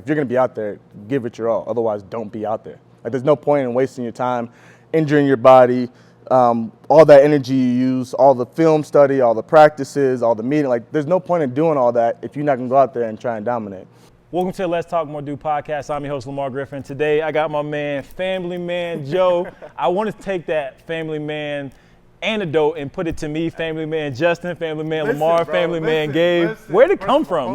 If you're going to be out there, give it your all. Otherwise, don't be out there. Like, there's no point in wasting your time, injuring your body, all that energy you use, all the film study, all the practices, all the meeting. Like, there's no point in doing all that if you're not going to go out there and try and dominate. Welcome to the Let's Talk More Do podcast. I'm your host, Lamar Griffin. Today, I got my man, Family Man Joe. I want to take that Family Man antidote and put it to me, Family Man Justin, Family Man Lamar, Family Man Gabe. Where'd it come from?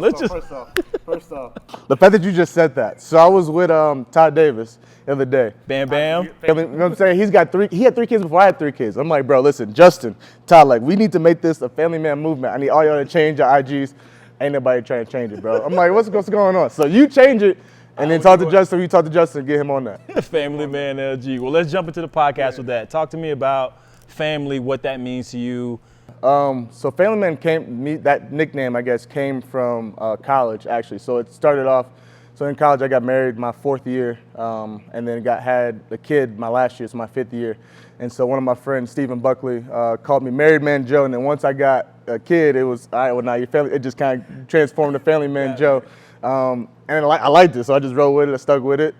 First off, the fact that you just said that. So I was with Todd Davis the other day. Bam Bam. You know what I'm saying? He had 3 kids before I had 3 kids. I'm like, bro, listen, Justin, Todd, like, we need to make this a Family Man movement. I need all y'all to change your IGs. Ain't nobody trying to change it, bro. I'm like, what's going on? So you change it, and then talk to Justin. You talk to Justin, get him on that. Family Man LG. Well, let's jump into the podcast with that. Talk to me about family, what that means to you. So Family Man that nickname, I guess, came from college, actually. So it started off, so in college I got married my 4th year, and then had a kid my last year, so my 5th year. And so one of my friends, Stephen Buckley, called me Married Man Joe, and then once I got a kid, it was, all right, well, now your family, it just kind of transformed to Family Man Joe. And I liked it, so I just rolled with it, I stuck with it.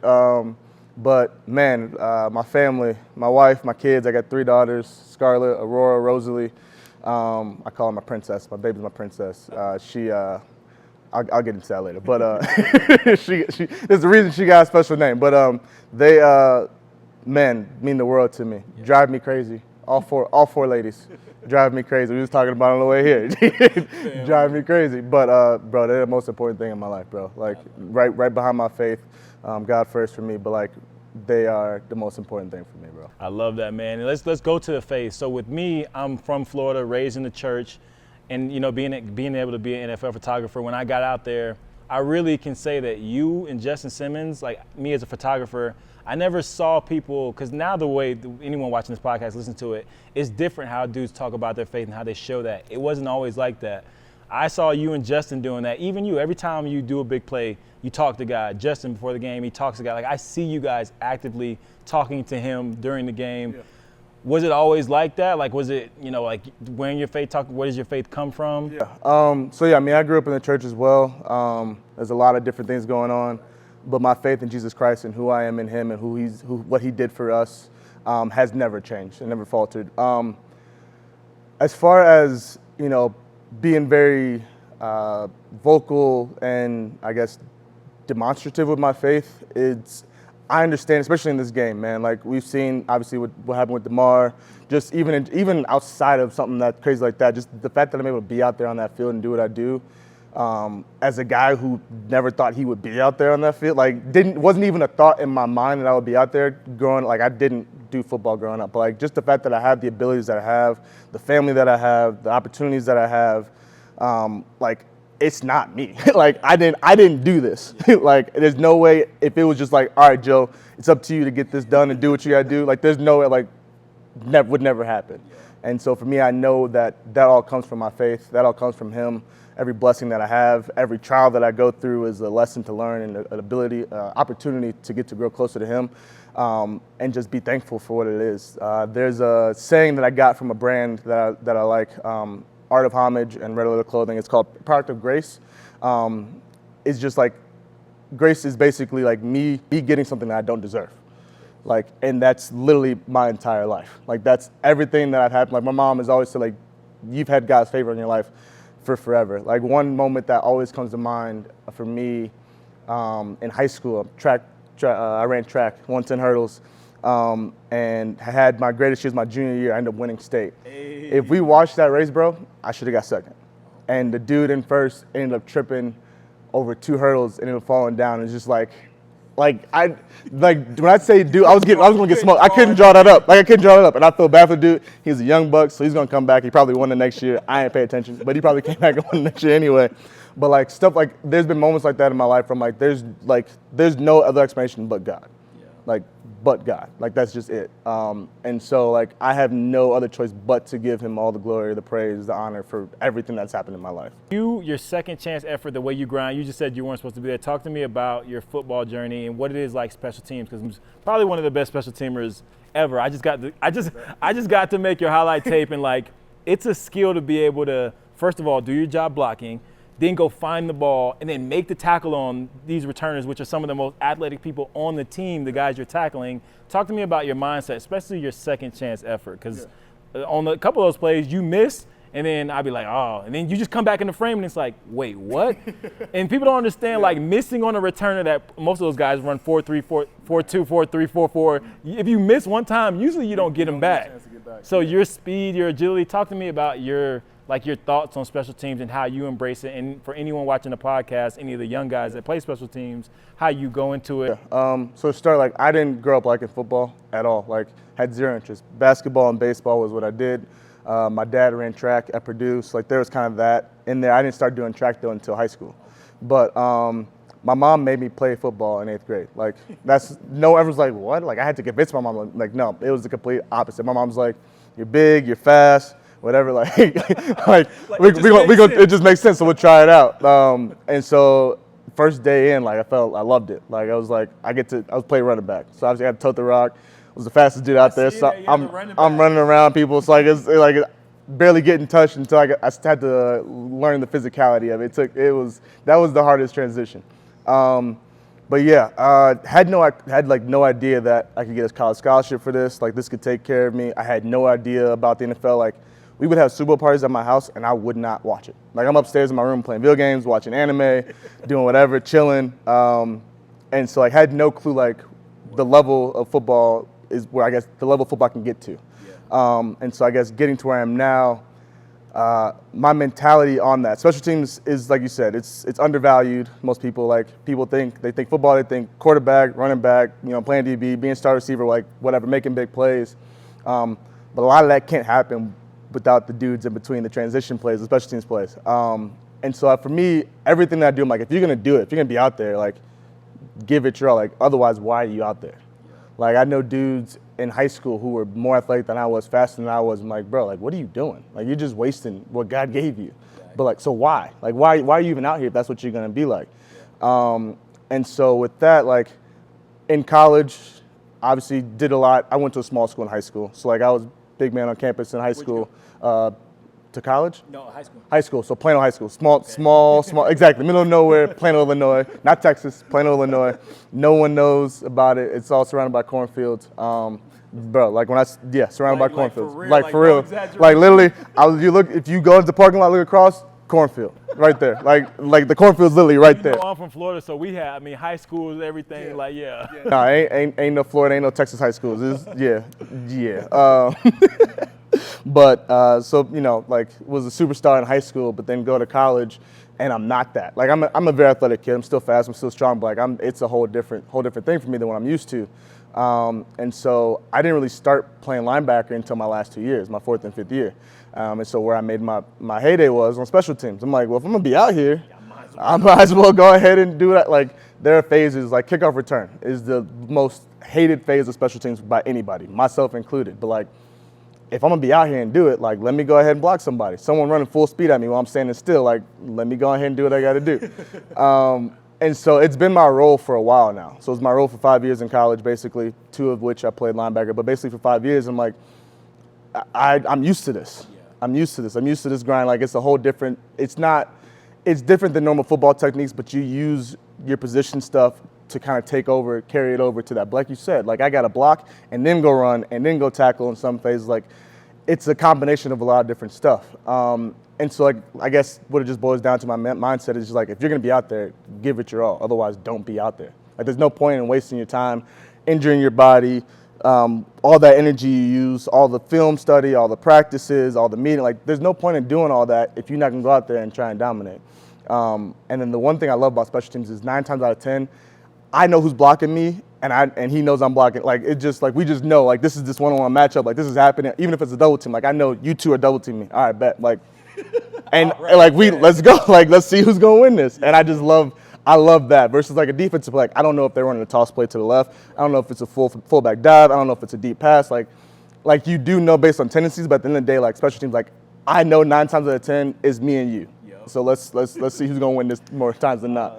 But man, my family, my wife, my kids, I got 3 daughters, Scarlett, Aurora, Rosalie. I call her my princess. My baby's my princess. I'll get into that later. But there's a reason she got a special name. But they, man, mean the world to me. Yeah. Drive me crazy. All four ladies drive me crazy. We was talking about it on the way here. Drive me crazy. But bro, they're the most important thing in my life, bro. Like right behind my faith. God first for me, but like they are the most important thing for me, bro. I love that, man. And let's go to the faith. So with me, I'm from Florida, raised in the church, and you know, being able to be an NFL photographer. When I got out there, I really can say that you and Justin Simmons, like me as a photographer, I never saw people, because now the way anyone watching this podcast listens to it, it's different how dudes talk about their faith and how they show that. It wasn't always like that. I saw you and Justin doing that. Even you, every time you do a big play, you talk to God. Justin, before the game, he talks to God. Like, I see you guys actively talking to him during the game. Yeah. Was it always like that? Like, was it, you know, like wearing your faith, where does your faith come from? Yeah. So, yeah, I mean, I grew up in the church as well. There's a lot of different things going on. But my faith in Jesus Christ and who I am in him and what he did for us has never changed and never faltered. As far as, you know, being very vocal and, I guess, demonstrative with my faith, I understand, especially in this game, man. Like, we've seen, obviously, what happened with DeMar, just even outside of something that crazy like that, just the fact that I'm able to be out there on that field and do what I do, as a guy who never thought he would be out there on that field, like, wasn't even a thought in my mind that I would be out there like, I didn't do football growing up, but like, just the fact that I have the abilities that I have, the family that I have, the opportunities that I have, like, it's not me. Like, I didn't do this. Like, there's no way, if it was just like, all right, Joe, it's up to you to get this done and do what you gotta do. Like, there's no way, like, would never happen. And so for me, I know that all comes from my faith. That all comes from him. Every blessing that I have, every trial that I go through is a lesson to learn and an opportunity to get to grow closer to him, and just be thankful for what it is. There's a saying that I got from a brand that I like, Art of Homage and Red Letter Clothing. It's called Product of Grace. It's just like, grace is basically like me getting something that I don't deserve. Like, and that's literally my entire life. Like, that's everything that I've had. Like, my mom has always said, like, you've had God's favor in your life for forever. Like, one moment that always comes to mind for me, in high school, I ran track, 110 hurdles, and I had my greatest years my junior year. I ended up winning state. Hey. If we watched that race, bro, I should have got second. And the dude in first ended up tripping over 2 hurdles and ended up falling down. It's just like when I say dude, I was gonna get smoked. I couldn't draw that up. And I feel bad for the dude. He's a young buck, so he's gonna come back. He probably won the next year. I ain't pay attention, but he probably came back and won the next year anyway. But like, stuff like, there's been moments like that in my life from like, there's no other explanation but God. Like, but God. Like, that's just it. And so, like, I have no other choice but to give him all the glory, the praise, the honor for everything that's happened in my life. Your second chance effort, the way you grind, you just said you weren't supposed to be there. Talk to me about your football journey and what it is like special teams, because I'm probably one of the best special teamers ever. I just got to make your highlight tape, and like, it's a skill to be able to, first of all, do your job blocking, then go find the ball, and then make the tackle on these returners, which are some of the most athletic people on the team, the guys you're tackling. Talk to me about your mindset, especially your second chance effort, because on a couple of those plays, you miss, and then I'd be like, oh, and then you just come back in the frame, and it's like, wait, what? And people don't understand, like, missing on a returner that most of those guys run 4-3, 4-2, 4-3, 4-4. If you miss one time, usually you don't get them back. So your speed, your agility, talk to me about your thoughts on special teams and how you embrace it. And for anyone watching the podcast, any of the young guys that play special teams, how you go into it. So to start, like, I didn't grow up liking football at all. Like, had zero interest. Basketball and baseball was what I did. My dad ran track at Purdue, so like there was kind of that in there. I didn't start doing track though until high school, but my mom made me play football in 8th grade. Like everyone's like, what? Like I had to convince my mom. Like no, it was the complete opposite. My mom's like, you're big, you're fast, whatever. Like it just makes sense. So we'll try it out. And so first day in, like I loved it. Like I was playing running back, so obviously I had to tote the rock. Was the fastest dude out there, so I'm running around people. It's like it's barely getting touched until I had to learn the physicality of it. That was the hardest transition. But yeah, had no idea that I could get a college scholarship for this. Like this could take care of me. I had no idea about the NFL. Like we would have Super Bowl parties at my house, and I would not watch it. Like I'm upstairs in my room playing video games, watching anime, doing whatever, chilling. And so I had no clue like the level of football is where I guess the level of football I can get to. Yeah. And so I guess getting to where I am now, my mentality on that, special teams is like you said, it's undervalued. Most people think football, they think quarterback, running back, playing DB, being star receiver, like whatever, making big plays. But a lot of that can't happen without the dudes in between, the transition plays, the special teams plays. And so for me, everything that I do, I'm like, if you're gonna do it, if you're gonna be out there, like give it your all. Like otherwise, why are you out there? Like I know dudes in high school who were more athletic than I was, faster than I was. I'm like, bro, like what are you doing? Like you're just wasting what God gave you. But like, so why? Like why are you even out here if that's what you're gonna be like? And so with that, like in college, obviously did a lot. I went to a small school in high school, so like I was big man on campus in high school. To college? No, high school. High school, so Plano High School. Small, exactly, middle of nowhere, Plano, Illinois. Not Texas, Plano, Illinois. No one knows about it. It's all surrounded by cornfields. Bro, like surrounded by cornfields. For real. Like literally, if you go into the parking lot, look across, cornfield, right there. Like the cornfield's literally right there. I'm from Florida, so we have, high schools, everything, No, ain't no Florida, ain't no Texas high schools. Yeah. But was a superstar in high school, but then go to college, and I'm not that. Like I'm a very athletic kid. I'm still fast. I'm still strong. But like it's a whole different thing for me than what I'm used to. And so I didn't really start playing linebacker until my last 2 years, my 4th and 5th year. And so where I made my heyday was on special teams. I'm like, well, if I'm gonna be out here, I might as well go ahead and do that. Like there are phases, like kickoff return is the most hated phase of special teams by anybody, myself included. But like, if I'm gonna be out here and do it, like let me go ahead and block somebody. Someone running full speed at me while I'm standing still, like let me go ahead and do what I gotta do. And so it's been my role for a while now. So it's my role for 5 years in college, basically, 2 of which I played linebacker. But basically for 5 years, I'm like, I'm used to this. Yeah. I'm used to this grind. Like it's a whole different, it's different than normal football techniques, but you use your position stuff to kind of carry it over to that. But like you said, like I got to block and then go run and then go tackle in some phases. Like it's a combination of a lot of different stuff. And so like I guess what it just boils down to my mindset is just like if you're going to be out there, give it your all. Otherwise, don't be out there. Like there's no point in wasting your time, injuring your body, all that energy you use, all the film study, all the practices, all the meeting. Like there's no point in doing all that if you're not going to go out there and try and dominate. And then the one thing I love about special teams is 9 times out of 10, I know who's blocking me, and he knows I'm blocking. Like it just like we just know like this is this one-on-one matchup. Like this is happening. Even if it's a double team, like I know you two are double teaming me. All right, bet. Like, and let's go. Like let's see who's gonna win this. And I love that versus like a defensive play. Like I don't know if they're running a toss play to the left. I don't know if it's a fullback dive. I don't know if it's a deep pass. Like you do know based on tendencies, but at the end of the day, like special teams, like I know 9 times out of 10 is me and you. Yep. So let's see who's gonna win this more times than not.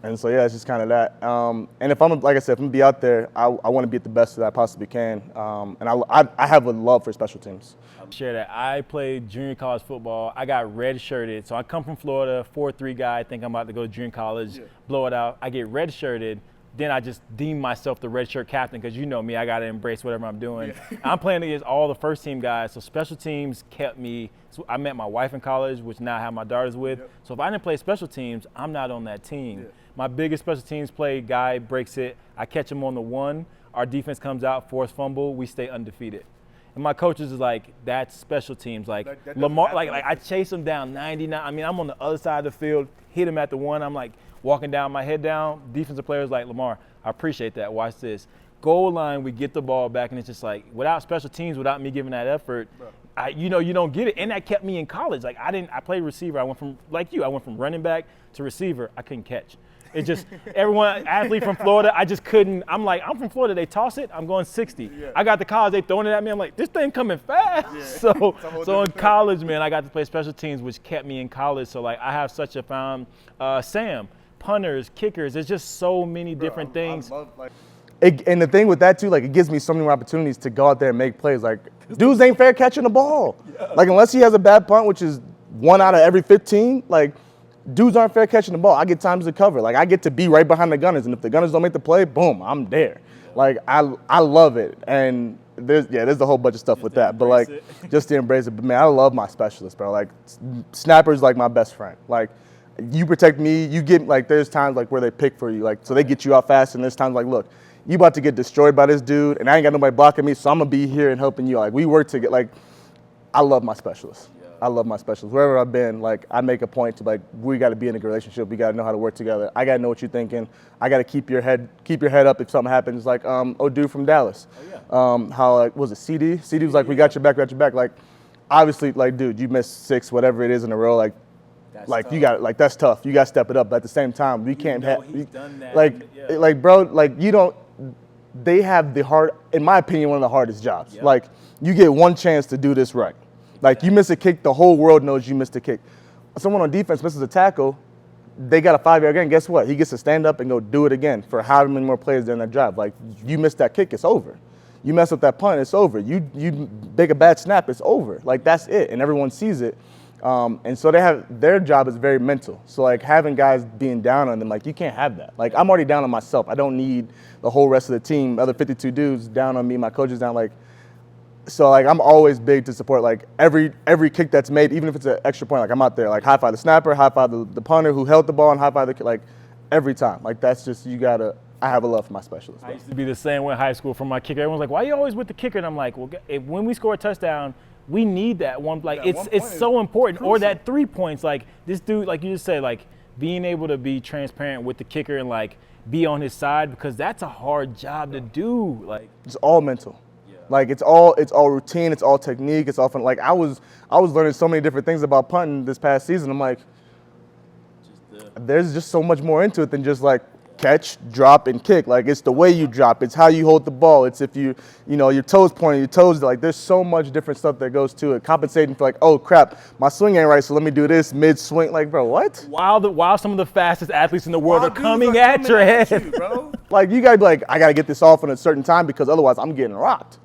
And so, yeah, it's just kind of that. And if I'm, like I said, if I'm going to be out there, I want to be at the best that I possibly can. And I have a love for special teams. I'll share that. I played junior college football. I got red-shirted. So I come from Florida, 4-3 guy. I think I'm about to go to junior college, blow it out. I get red-shirted. Then I just deem myself the red shirt captain because you know me, I got to embrace whatever I'm doing. I'm playing against all the first team guys, so special teams kept me. So I met my wife in college, which now I have my daughters with. So if I didn't play special teams, I'm not on that team. My biggest special teams play guy breaks it. I catch him on the 1. Our defense comes out, force fumble, we stay undefeated. And my coaches is like, that's special teams. Like Lamar, like I chase him down 99. I mean, I'm on the other side of the field, hit him at the 1. I'm like walking down, my head down. Defensive players like, Lamar, I appreciate that. Watch this. Goal line, we get the ball back, and it's just like, without special teams, without me giving that effort, you don't get it. And that kept me in college. Like I played receiver. I went from, like you, I went from running back to receiver. I couldn't catch. It just, everyone, athlete from Florida, I just couldn't. I'm like, I'm from Florida. They toss it. I'm going 60. I got to college. They throwing it at me. I'm like, this thing coming fast. So in college, man, I got to play special teams, which kept me in college. So, like, I have such a found Sam, punters, kickers. There's just so many different things. And the thing with that, too, like, it gives me so many more opportunities to go out there and make plays. Like, dudes ain't fair catching the ball. Like, unless he has a bad punt, which is 1 out of every 15, like, dudes aren't fair catching the ball. I get times to cover. Like, I get to be right behind the Gunners, and if the Gunners don't make the play, boom, I'm there. Like, I love it. And there's a whole bunch of stuff with that. But, like, just to embrace it. But, man, I love my specialists, bro. Like, snapper's like my best friend. Like, you protect me. You get, like, there's times, like, where they pick for you. Like, so they get you out fast, and there's times, like, look, you about to get destroyed by this dude, and I ain't got nobody blocking me, so I'm going to be here and helping you. Like, we work together. Like, I love my specialists. I love my specialists. Wherever I've been, like, I make a point to, like, we got to be in a good relationship. We got to know how to work together. I got to know what you're thinking. I got to keep your head up if something happens. Like, dude from Dallas. How, like, was it CD? CD was like, we got your back, Like, obviously, like, dude, you missed 6, whatever it is in a row. Like, tough. You got, like, that's tough. You got to step it up. But at the same time, we can't have, like, bro, like, you don't, they have the hard, in my opinion, one of the hardest jobs. Like, you get one chance to do this right. Like, you miss a kick, the whole world knows you missed a kick. Someone on defense misses a tackle, they got a 5-yard gain. Guess what? He gets to stand up and go do it again for however many more players during that drive. Like, you missed that kick, it's over. You mess up that punt, it's over. You make a bad snap, it's over. Like, that's it, and everyone sees it. And so their job is very mental. So, like, having guys being down on them, like, you can't have that. Like, I'm already down on myself. I don't need the whole rest of the team, other 52 dudes down on me, my coaches down, like. So, like, I'm always big to support, like, every kick that's made, even if it's an extra point, like, I'm out there, like, high-five the snapper, high-five the punter who held the ball, and high-five the kick, like, every time. Like, that's just, I have a love for my specialists. I used to be the same way in high school from my kicker. Everyone's like, why are you always with the kicker? And I'm like, well, when we score a touchdown, we need that one. Like, it's so important. Crucial. Or that 3 points. Like, this dude, like you just said, like, being able to be transparent with the kicker and, like, be on his side, because that's a hard job to do. Like, it's all mental. Like, it's all routine, it's all technique, it's often, like, I was learning so many different things about punting this past season. I'm like, there's just so much more into it than just, like, catch, drop, and kick. Like, it's the way you drop, it's how you hold the ball, it's if your toes pointing, your toes, like, there's so much different stuff that goes to it. Compensating for, like, oh crap, my swing ain't right, so let me do this mid-swing. Like, bro, what? While some of the fastest athletes in the world are coming at your head. Bro. Like, you gotta be like, I gotta get this off in a certain time because otherwise I'm getting rocked.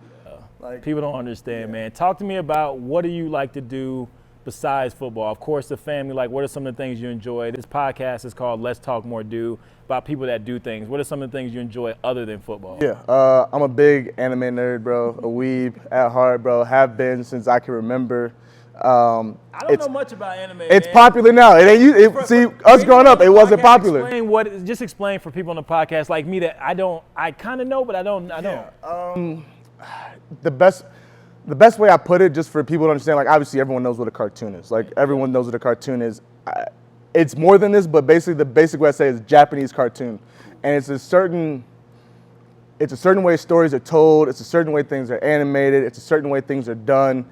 Like, people don't understand, man. Talk to me about, what do you like to do besides football? Of course, the family, like, what are some of the things you enjoy? This podcast is called Let's Talk More Do, about people that do things. What are some of the things you enjoy other than football? Yeah, I'm a big anime nerd, bro. A weeb at heart, bro. Have been since I can remember. I don't know much about anime. It's popular now. It ain't. See, us growing up, it wasn't popular. Just explain for people on the podcast like me that I kind of know, but I don't. The best way I put it, just for people to understand, like, obviously everyone knows what a cartoon is. Like, everyone knows what a cartoon is. It's more than this, but basically the basic way I say is Japanese cartoon. And it's a certain way stories are told. It's a certain way things are animated. It's a certain way things are done.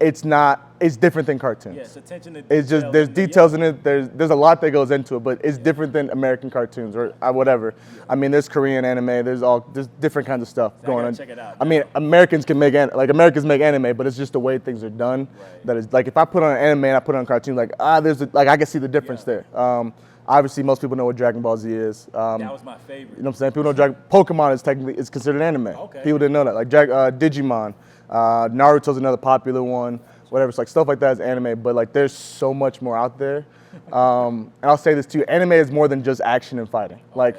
It's different than cartoons. Yes, attention to detail. It's just, there's details in it. There's a lot that goes into it, but it's different than American cartoons or whatever. I mean, there's Korean anime. There's different kinds of stuff going on. Check it out. I mean, Americans make anime, but it's just the way things are done. Right. That is, like, if I put on an anime and I put on a cartoon, like, I can see the difference there. Obviously, most people know what Dragon Ball Z is. That was my favorite. You know what I'm saying? People know Pokemon is technically is considered anime. Okay. People didn't know that. Like Digimon, Naruto's another popular one. Whatever. It's like stuff like that is anime, but like there's so much more out there. And I'll say this too: anime is more than just action and fighting. Like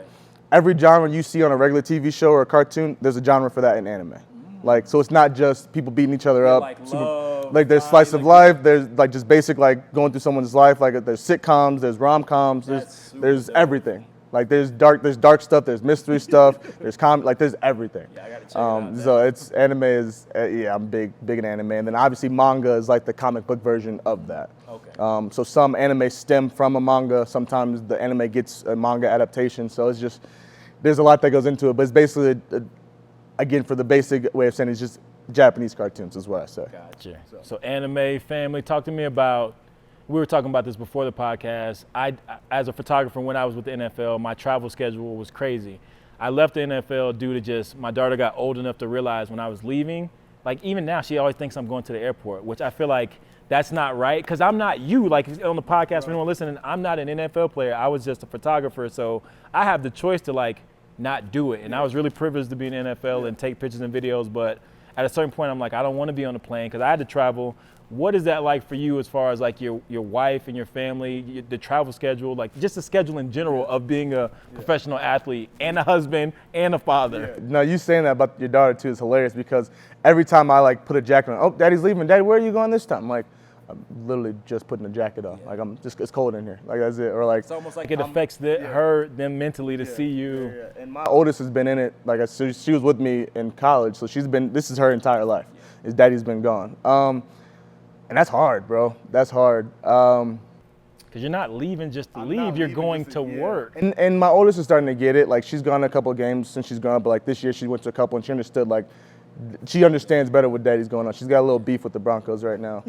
every genre you see on a regular TV show or a cartoon, there's a genre for that in anime. Like, so it's not just people beating each other up. Like love, like there's slice of life. There's like just basic like going through someone's life. Like there's sitcoms. There's rom-coms. There's everything. Like there's dark stuff. There's mystery stuff. There's like there's everything. Yeah, I gotta check it out. So it's anime is I'm big in anime, and then obviously manga is like the comic book version of that. Okay. So some anime stem from a manga. Sometimes the anime gets a manga adaptation. So it's just there's a lot that goes into it, but it's basically again, for the basic way of saying, it's just Japanese cartoons is what I say. Gotcha. So anime, family, talk to me about, we were talking about this before the podcast. As a photographer, when I was with the NFL, my travel schedule was crazy. I left the NFL due to just, my daughter got old enough to realize when I was leaving, like even now, she always thinks I'm going to the airport, which I feel like that's not right, because I'm not you. Like on the podcast, for anyone listening, I'm not an NFL player. I was just a photographer, so I have the choice to like, not do it. And I was really privileged to be in the NFL and take pictures and videos, but at a certain point I'm like, I don't want to be on the plane because I had to travel. What is that like for you as far as like your wife and your family, the travel schedule, like just the schedule in general of being a professional athlete and a husband and a father? Yeah. No, you saying that about your daughter too is hilarious, because every time I like put a jacket on, oh, daddy's leaving. Daddy, where are you going this time? I'm like, I'm literally just putting a jacket on. Like it's cold in here. Like that's it. Or like it's almost like it affects them mentally to see you. Yeah. And my oldest has been in it. Like she was with me in college, so this is her entire life. His daddy's been gone. And that's hard, bro. That's hard. Because you're not leaving just to leave. You're going to work. And my oldest is starting to get it. Like she's gone to a couple of games since she's grown up, but like this year she went to a couple and she understood like. She understands better what daddy's going on. She's got a little beef with the Broncos right now.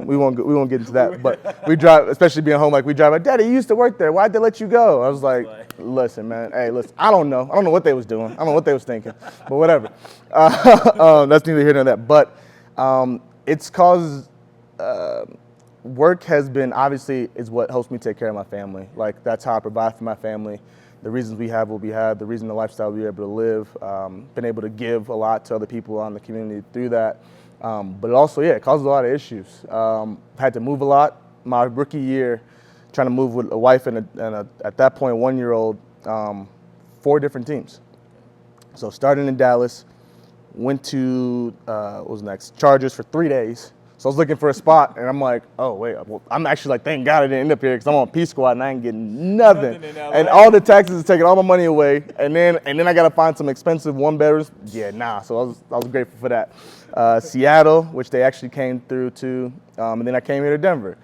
We won't get into that, but we drive, especially being home, like we drive like, Daddy, you used to work there. Why'd they let you go? I was like, listen, man. Hey, listen, I don't know what they was doing. I don't know what they was thinking, but whatever. That's neither here nor there. But it's caused, work has been, obviously, is what helps me take care of my family. Like that's how I provide for my family. The reasons we have what we have, the reason the lifestyle we were able to live, been able to give a lot to other people in the community through that. But it also, it causes a lot of issues. Had to move a lot. My rookie year, trying to move with a wife and at that point, 1-year-old, 4 different teams. So starting in Dallas, went to, what was next? Chargers for 3 days. So I was looking for a spot, and I'm like, oh, wait. Well, I'm actually like, thank God I didn't end up here because I'm on P Squad, and I ain't getting nothing. And all the taxes are taking all my money away. And then I got to find some expensive one-bedrooms. Yeah, nah. So I was grateful for that. Seattle, which they actually came through to. And then I came here to Denver.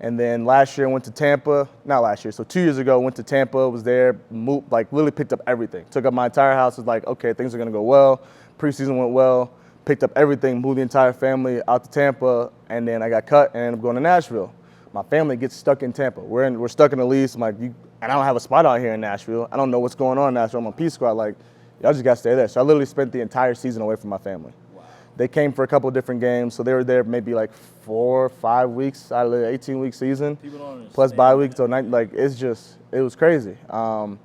And then last year, went to Tampa. Not last year. So 2 years ago, went to Tampa, was there, moved, like literally picked up everything. Took up my entire house. Was like, okay, things are going to go well. Preseason went well. Picked up everything, moved the entire family out to Tampa, and then I got cut and ended up going to Nashville. My family gets stuck in Tampa. We're stuck in a lease. I'm like, and I don't have a spot out here in Nashville. I don't know what's going on in Nashville. I'm on P Squad. Like, y'all just got to stay there. So I literally spent the entire season away from my family. Wow. They came for a couple of different games, so they were there maybe like 4 or 5 weeks out of the 18-week season, plus bye weeks. So like it was crazy. And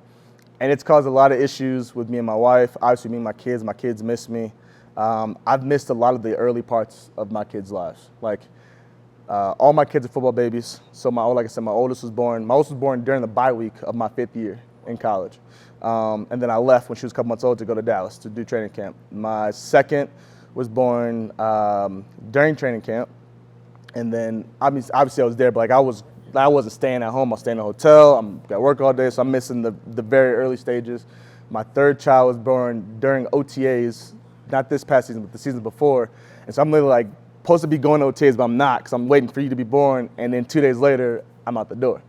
it's caused a lot of issues with me and my wife. Obviously, me and my kids. My kids miss me. I've missed a lot of the early parts of my kids' lives. Like, all my kids are football babies. So like I said, my oldest was born during the bye week of my 5th year in college. And then I left when she was a couple months old to go to Dallas to do training camp. My second was born during training camp. And then obviously I was there, but like I wasn't staying at home. I was staying in a hotel. I'm at work all day, so I'm missing the very early stages. My third child was born during OTAs. Not this past season, but the season before. And so I'm literally like supposed to be going to OTAs, but I'm not because I'm waiting for you to be born. And then 2 days later, I'm out the door.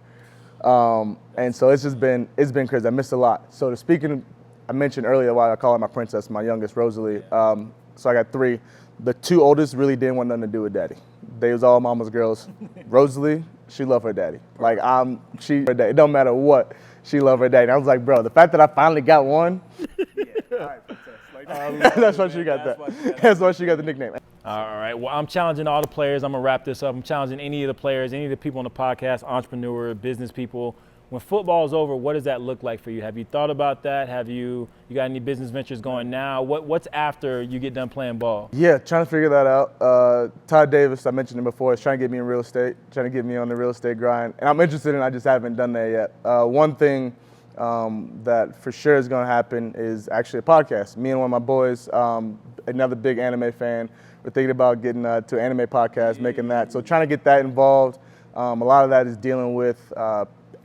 And so it's been crazy. I missed a lot. So I mentioned earlier why I call her my princess, my youngest, Rosalie. So I got 3. The 2 oldest really didn't want nothing to do with daddy. They was all mama's girls. Rosalie, she loved her daddy. Like her daddy. It don't matter what, she loved her daddy. And I was like, bro, the fact that I finally got one, all right. That's why she got that. That's why she got the nickname. All right. Well, I'm challenging all the players. I'm going to wrap this up. I'm challenging any of the players, any of the people on the podcast, entrepreneur, business people. when football's over, what does that look like for you? Have you thought about that? Have you got any business ventures going now? What's after you get done playing ball? Yeah, trying to figure that out. Todd Davis, I mentioned him before, is trying to get me in real estate, trying to get me on the real estate grind. And I'm interested in it, I just haven't done that yet. One thing that for sure is going to happen is actually a podcast. Me and one of my boys, another big anime fan, we're thinking about getting to an anime podcast, making that. So trying to get that involved. A lot of that is dealing with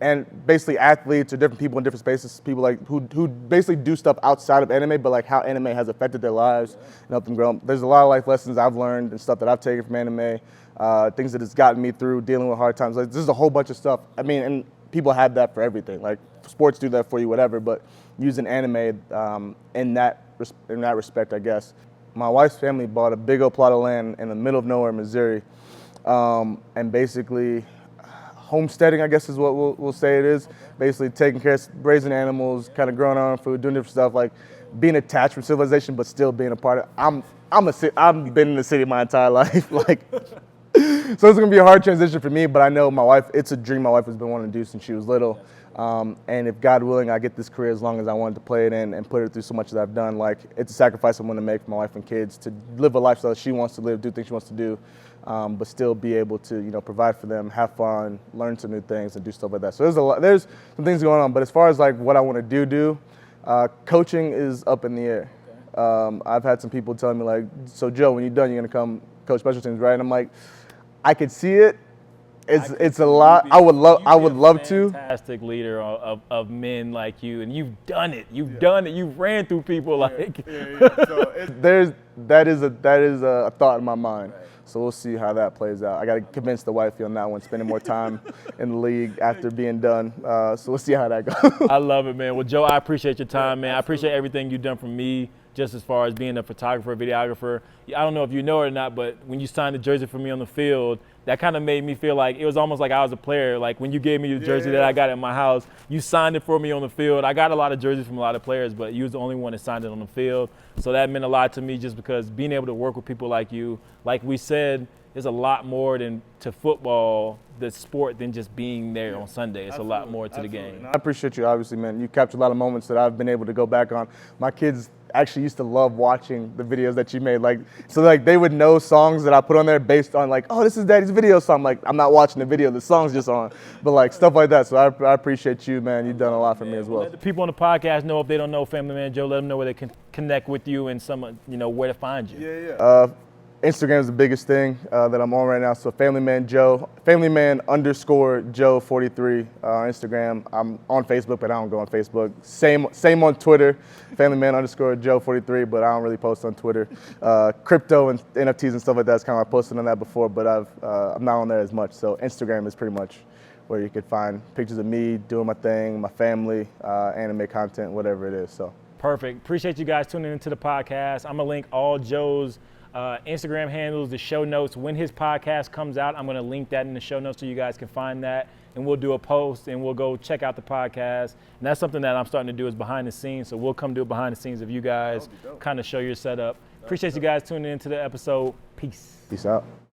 and basically athletes or different people in different spaces, people like who basically do stuff outside of anime, but like how anime has affected their lives and helped them grow. There's a lot of life lessons I've learned and stuff that I've taken from anime, things that has gotten me through dealing with hard times. Like this is a whole bunch of stuff. I mean, and people have that for everything. Like sports do that for you, whatever. But using anime in that respect, I guess. My wife's family bought a big old plot of land in the middle of nowhere, Missouri, and basically. Homesteading, I guess, is what we'll say it is. Basically, taking care, raising animals, kind of growing our own food, doing different stuff, like being attached from civilization, but still being a part of. I've been in the city my entire life, like. So it's gonna be a hard transition for me, but I know my wife. It's a dream my wife has been wanting to do since she was little. And if God willing, I get this career as long as I wanted to play it in and put it through so much that I've done. Like it's a sacrifice I'm going to make for my wife and kids to live a lifestyle she wants to live, do things she wants to do, but still be able to provide for them, have fun, learn some new things, and do stuff like that. So there's some things going on. But as far as like what I want to do, coaching is up in the air. I've had some people telling me like, so Joe, when you're done, you're going to come coach special teams, right? And I'm like, I could see it. It's a lot. I would love to. Fantastic leader of men like you, and you've done it. You've done it. You've ran through people like. So that is a thought in my mind. Right. So we'll see how that plays out. I got to convince the wifey on that one, spending more time in the league after being done. So we'll see how that goes. I love it, man. Well, Joe, I appreciate your time, man. I appreciate everything you've done for me. Just as far as being a photographer, videographer. I don't know if you know it or not, but when you signed the jersey for me on the field, that kind of made me feel like it was almost like I was a player. Like when you gave me the jersey that I got at my house, you signed it for me on the field. I got a lot of jerseys from a lot of players, but you was the only one that signed it on the field. So that meant a lot to me just because being able to work with people like you, like we said, there's a lot more to football, the sport, than just being there on Sunday. It's a lot more to the game. I appreciate you, obviously, man. You captured a lot of moments that I've been able to go back on. My kids actually used to love watching the videos that you made. So they would know songs that I put on there based on like, oh, this is Daddy's video. So I'm like, I'm not watching the video, the song's just on. But like stuff like that. So I appreciate you, man. You've done a lot for me as well. Let the people on the podcast know if they don't know Family Man Joe, let them know where they can connect with you and where to find you. Instagram is the biggest thing that I'm on right now. So Family Man Joe, Family_Joe43 Instagram. I'm on Facebook, but I don't go on Facebook. Same on Twitter, Family_Joe43, but I don't really post on Twitter. Crypto and NFTs and stuff like that is kind of I posted on that before, but I'm not on there as much. So Instagram is pretty much where you could find pictures of me doing my thing, my family, anime content, whatever it is. So perfect. Appreciate you guys tuning into the podcast. I'm gonna link all Joe's Instagram handles, the show notes. When his podcast comes out, I'm going to link that in the show notes so you guys can find that, and we'll do a post and we'll go check out the podcast. And that's something that I'm starting to do is behind the scenes. So we'll come do it behind the scenes of you guys, kind of show your setup. Appreciate you guys tuning into the episode. Peace. Peace out.